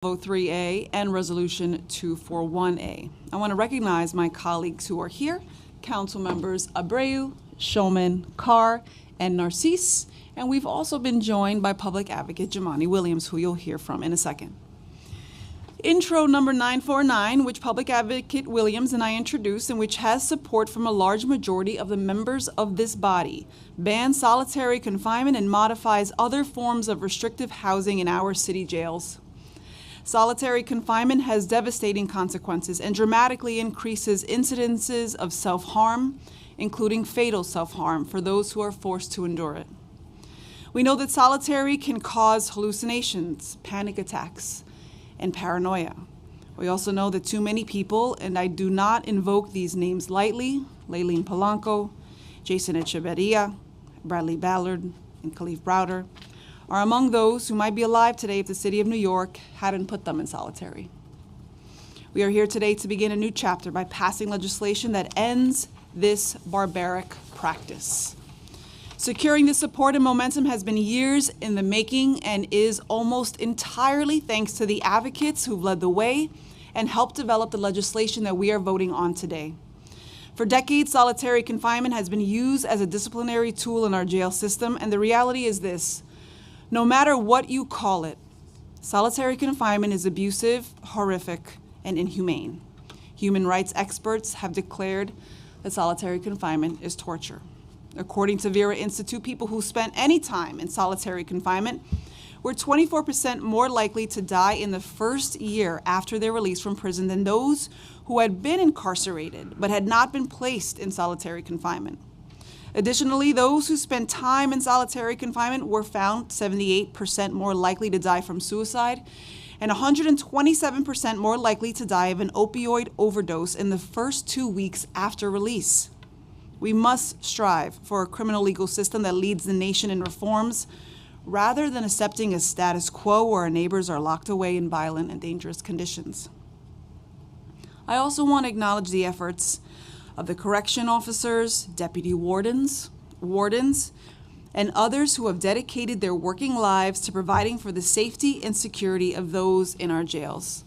03A and Resolution 241A. I want to recognize my colleagues who are here, Council Members Abreu, Shulman, Carr, and Narcisse, and we've also been joined by Public Advocate Jamani Williams, who you'll hear from in a second. Intro number 949, which Public Advocate Williams and I introduced, and which has support from a large majority of the members of this body, bans solitary confinement and modifies other forms of restrictive housing in our city jails. Solitary confinement has devastating consequences and dramatically increases incidences of self-harm, including fatal self-harm for those who are forced to endure it. We know that solitary can cause hallucinations, panic attacks, and paranoia. We also know that too many people, and I do not invoke these names lightly, Layleen Polanco, Jason Echeverria, Bradley Ballard, and Khalif Browder, are among those who might be alive today if the city of New York hadn't put them in solitary. We are here today to begin a new chapter by passing legislation that ends this barbaric practice. Securing this support and momentum has been years in the making and is almost entirely thanks to the advocates who've led the way and helped develop the legislation that we are voting on today. For decades, solitary confinement has been used as a disciplinary tool in our jail system, and the reality is this: no matter what you call it, solitary confinement is abusive, horrific, and inhumane. Human rights experts have declared that solitary confinement is torture. According to Vera Institute, people who spent any time in solitary confinement were 24% more likely to die in the first year after their release from prison than those who had been incarcerated but had not been placed in solitary confinement. Additionally, those who spent time in solitary confinement were found 78% more likely to die from suicide and 127% more likely to die of an opioid overdose in the first 2 weeks after release. We must strive for a criminal legal system that leads the nation in reforms rather than accepting a status quo where our neighbors are locked away in violent and dangerous conditions. I also want to acknowledge the efforts of the correction officers, deputy wardens, and others who have dedicated their working lives to providing for the safety and security of those in our jails.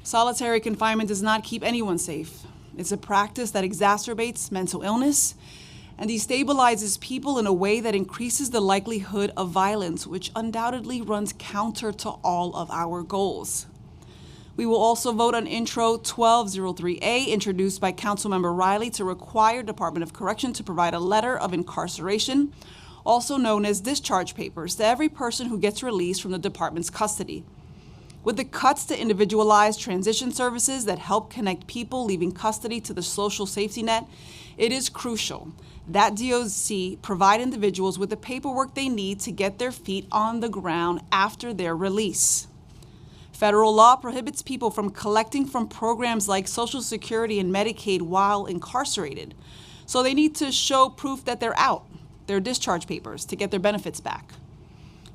Solitary confinement does not keep anyone safe. It's a practice that exacerbates mental illness and destabilizes people in a way that increases the likelihood of violence, which undoubtedly runs counter to all of our goals. We will also vote on Intro 1203A, introduced by Councilmember Riley, to require Department of Correction to provide a letter of incarceration, also known as discharge papers, to every person who gets released from the department's custody. With the cuts to individualized transition services that help connect people leaving custody to the social safety net, it is crucial that DOC provide individuals with the paperwork they need to get their feet on the ground after their release. Federal law prohibits people from collecting from programs like Social Security and Medicaid while incarcerated, so they need to show proof that they're out, their discharge papers, to get their benefits back.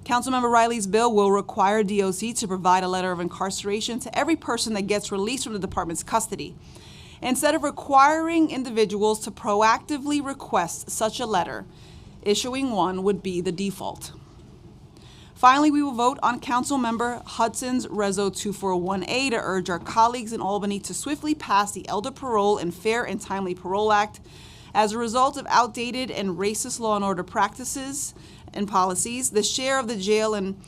Councilmember Riley's bill will require DOC to provide a letter of incarceration to every person that gets released from the department's custody. Instead of requiring individuals to proactively request such a letter, issuing one would be the default. Finally, we will vote on Councilmember Hudson's Reso 241A to urge our colleagues in Albany to swiftly pass the Elder Parole and Fair and Timely Parole Act. As a result of outdated and racist law and order practices and policies, the share of the jail and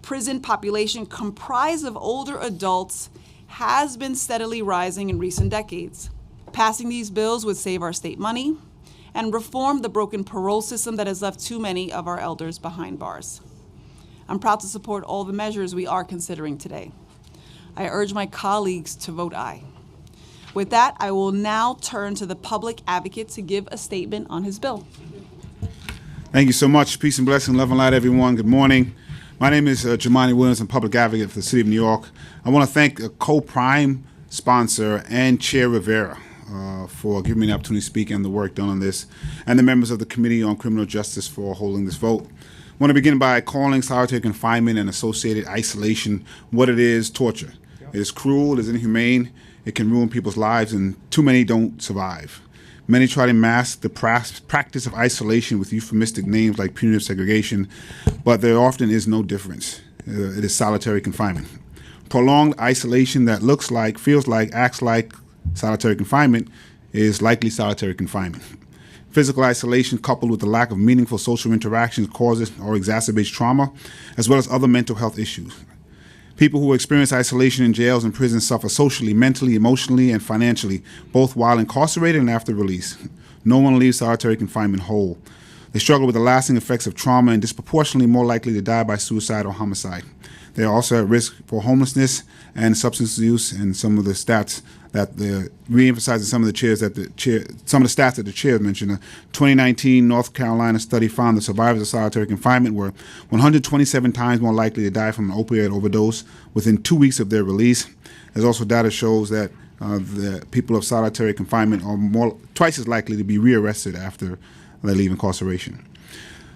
prison population comprised of older adults has been steadily rising in recent decades. Passing these bills would save our state money and reform the broken parole system that has left too many of our elders behind bars. I'm proud to support all the measures we are considering today. I urge my colleagues to vote aye. With that, I will now turn to the public advocate to give a statement on his bill. Thank you so much. Peace and blessing, love and light, everyone. Good morning. My name is Jamani Williams. I'm public advocate for the city of New York. I want to thank a co-prime sponsor and Chair Rivera for giving me the opportunity to speak and the work done on this, and the members of the Committee on Criminal Justice for holding this vote. I want to begin by calling solitary confinement and associated isolation what it is: torture. It is cruel, it is inhumane, it can ruin people's lives, and too many don't survive. Many try to mask the practice of isolation with euphemistic names like punitive segregation, but there often is no difference. It is solitary confinement. Prolonged isolation that looks like, feels like, acts like solitary confinement is likely solitary confinement. Physical isolation coupled with the lack of meaningful social interactions causes or exacerbates trauma, as well as other mental health issues. People who experience isolation in jails and prisons suffer socially, mentally, emotionally, and financially, both while incarcerated and after release. No one leaves solitary confinement whole. They struggle with the lasting effects of trauma and disproportionately more likely to die by suicide or homicide. They are also at risk for homelessness and substance use, and some of the stats that re-emphasizing some of the stats that the chair mentioned. A 2019 North Carolina study found that survivors of solitary confinement were 127 times more likely to die from an opioid overdose within 2 weeks of their release. There's also data shows that the people of solitary confinement are twice as likely to be rearrested after they leave incarceration.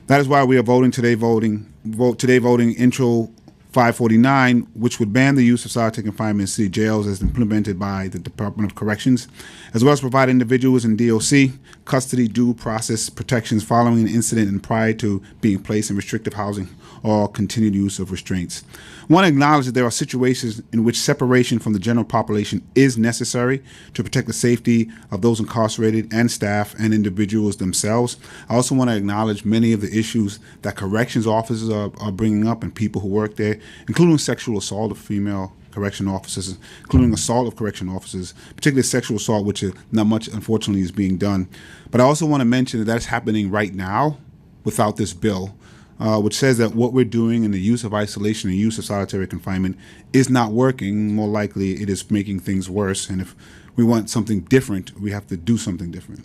That is why we are voting today. Voting Intro 549, which would ban the use of solitary confinement in city jails as implemented by the Department of Corrections, as well as provide individuals in DOC custody due process protections following an incident and prior to being placed in restrictive housing or continued use of restraints. I want to acknowledge that there are situations in which separation from the general population is necessary to protect the safety of those incarcerated and staff and individuals themselves. I also want to acknowledge many of the issues that corrections officers are bringing up and people who work there, including sexual assault of female correction officers, including assault of correction officers, particularly sexual assault, which is not much, unfortunately, is being done. But I also want to mention that that's happening right now without this bill, which says that what we're doing in the use of isolation and use of solitary confinement is not working. More likely, it is making things worse. And if we want something different, we have to do something different.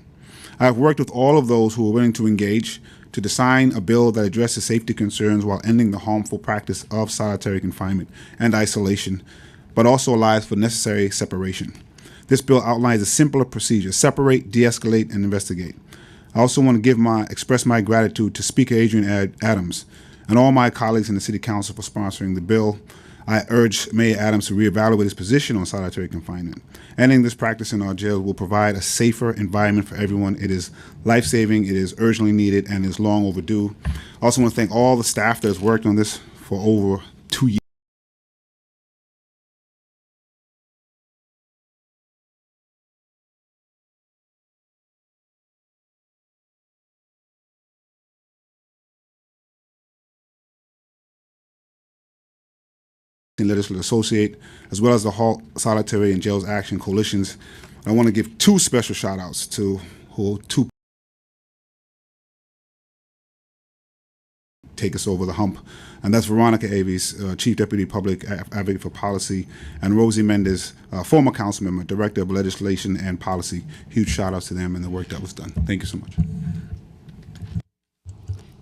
I've worked with all of those who are willing to engage to design a bill that addresses safety concerns while ending the harmful practice of solitary confinement and isolation, but also allows for necessary separation. This bill outlines a simpler procedure: separate, de-escalate, and investigate. I also want to express my gratitude to Speaker Adrian Adams and all my colleagues in the City Council for sponsoring the bill. I urge Mayor Adams to reevaluate his position on solitary confinement. Ending this practice in our jails will provide a safer environment for everyone. It is life-saving, it is urgently needed, and is long overdue. I also want to thank all the staff that has worked on this for over 2 years. Legislative Associate, as well as the Halt Solitary and Jails Action Coalitions. I want to give two special shout outs to two take us over the hump, and that's Veronica Aves, Chief Deputy Public Advocate for Policy, and Rosie Mendez, former council member, Director of Legislation and Policy. Huge shout outs to them and the work that was done. Thank you so much.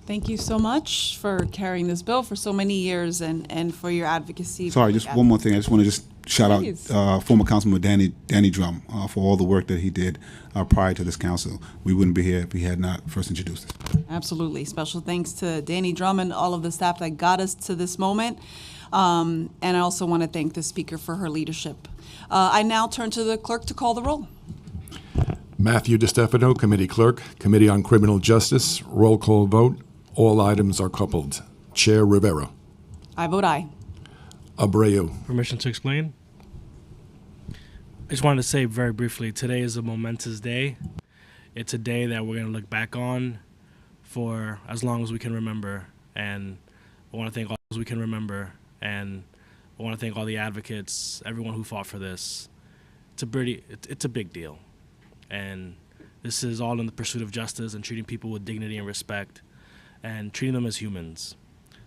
Thank you so much for carrying this bill for so many years and for your advocacy. Sorry, just one more thing. I just want to shout out former Councilman Danny Drum for all the work that he did prior to this council. We wouldn't be here if he had not first introduced us. Absolutely. Special thanks to Danny Drum and all of the staff that got us to this moment. And I also want to thank the speaker for her leadership. I now turn to the clerk to call the roll. Matthew DiStefano, Committee Clerk, Committee on Criminal Justice, roll call vote. All items are coupled. Chair Rivera. I vote aye. Abreu. Permission to explain? I just wanted to say very briefly, today is a momentous day. It's a day that we're going to look back on for as long as we can remember. And I want to thank all those we can remember. And I want to thank all the advocates, everyone who fought for this. It's a big deal. And this is all in the pursuit of justice and treating people with dignity and respect and treating them as humans.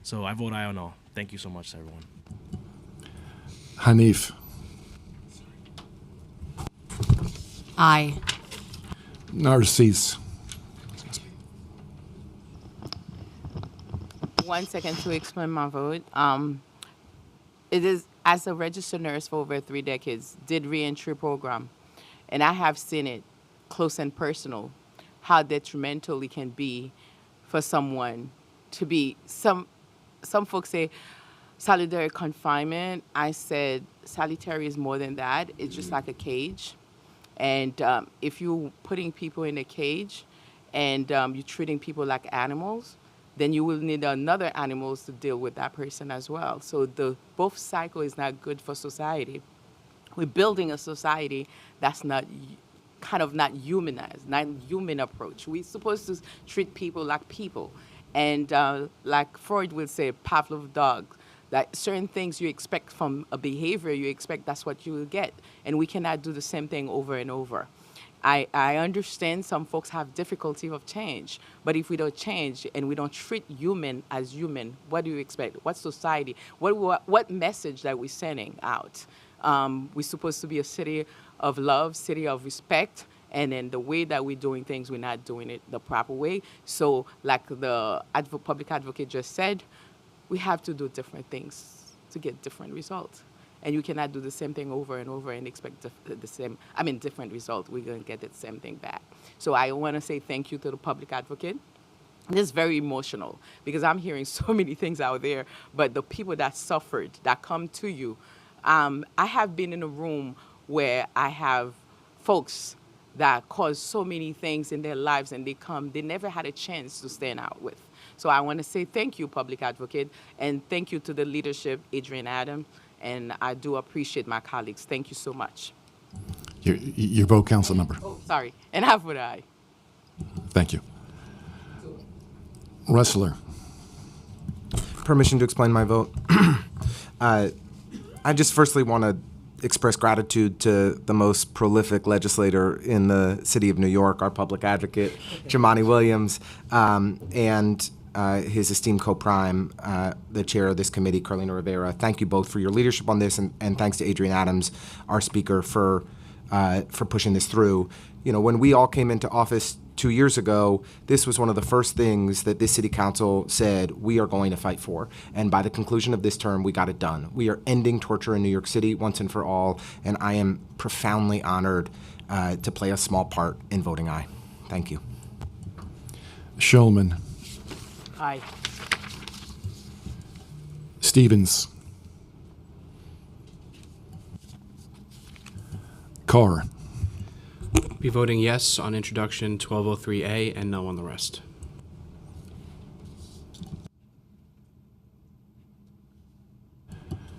So I vote aye on all. Thank you so much, everyone. Hanif. Aye. Narcisse. 1 second to explain my vote. It is, as a registered nurse for over 3 decades, did reentry program, and I have seen it close and personal, how detrimental it can be for someone to be, some folks say solitary confinement. I said solitary is more than that. It's just like a cage. And if you're putting people in a cage and you're treating people like animals, then you will need another animals to deal with that person as well. So the both cycle is not good for society. We're building a society that's kind of not humanized, not human approach. We're supposed to treat people like people. And like Freud would say, Pavlov dog, that certain things you expect from a behavior, you expect that's what you will get. And we cannot do the same thing over and over. I understand some folks have difficulty of change, but if we don't change and we don't treat human as human, what do you expect? What society, what message that we're sending out? We're supposed to be a city of love, city of respect, and then the way that we're doing things, we're not doing it the proper way. So like the public advocate just said, we have to do different things to get different results. And you cannot do the same thing over and over and expect different result. We're going to get the same thing back. So I want to say thank you to the public advocate. This is very emotional because I'm hearing so many things out there, but the people that suffered, that come to you, I have been in a room where I have folks that caused so many things in their lives and they never had a chance to stand out with. So I want to say thank you, public advocate, and thank you to the leadership, Adrian Adams. And I do appreciate my colleagues. Thank you so much. Your vote, council member. Oh, sorry. And I vote aye. Thank you. Wrestler. Permission to explain my vote. I just firstly want to express gratitude to the most prolific legislator in the city of New York, our public advocate, Jumaane Williams, and his esteemed co-prime, the chair of this committee, Carlina Rivera. Thank you both for your leadership on this, and thanks to Adrian Adams, our speaker, for pushing this through. You know, when we all came into office 2 years ago, this was one of the first things that this city council said we are going to fight for. And by the conclusion of this term, we got it done. We are ending torture in New York City once and for all, and I am profoundly honored to play a small part in voting aye. Thank you. Shulman. Aye. Stevens. Carr. Be voting yes on introduction 1203A and no on the rest.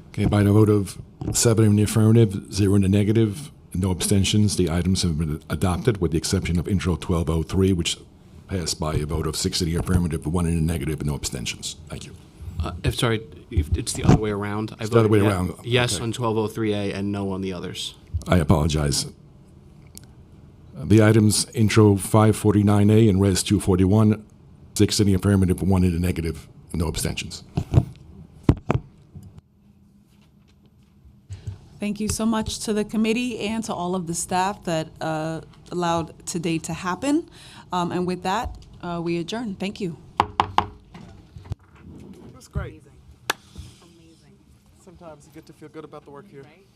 Okay, by the vote of 7 in the affirmative, 0 in the negative, no abstentions, the items have been adopted with the exception of intro 1203, which passed by a vote of 6 in the affirmative, 1 in the negative, and no abstentions. Thank you. If it's the other way around. It's the other way around. Yes Okay. on 1203A and no on the others. I apologize. The items intro 549A and res 241, 6 in the affirmative, 1 in the negative, no abstentions. Thank you so much to the committee and to all of the staff that allowed today to happen. And with that, we adjourn. Thank you. It was great. Amazing. Sometimes you get to feel good about the work here. Right?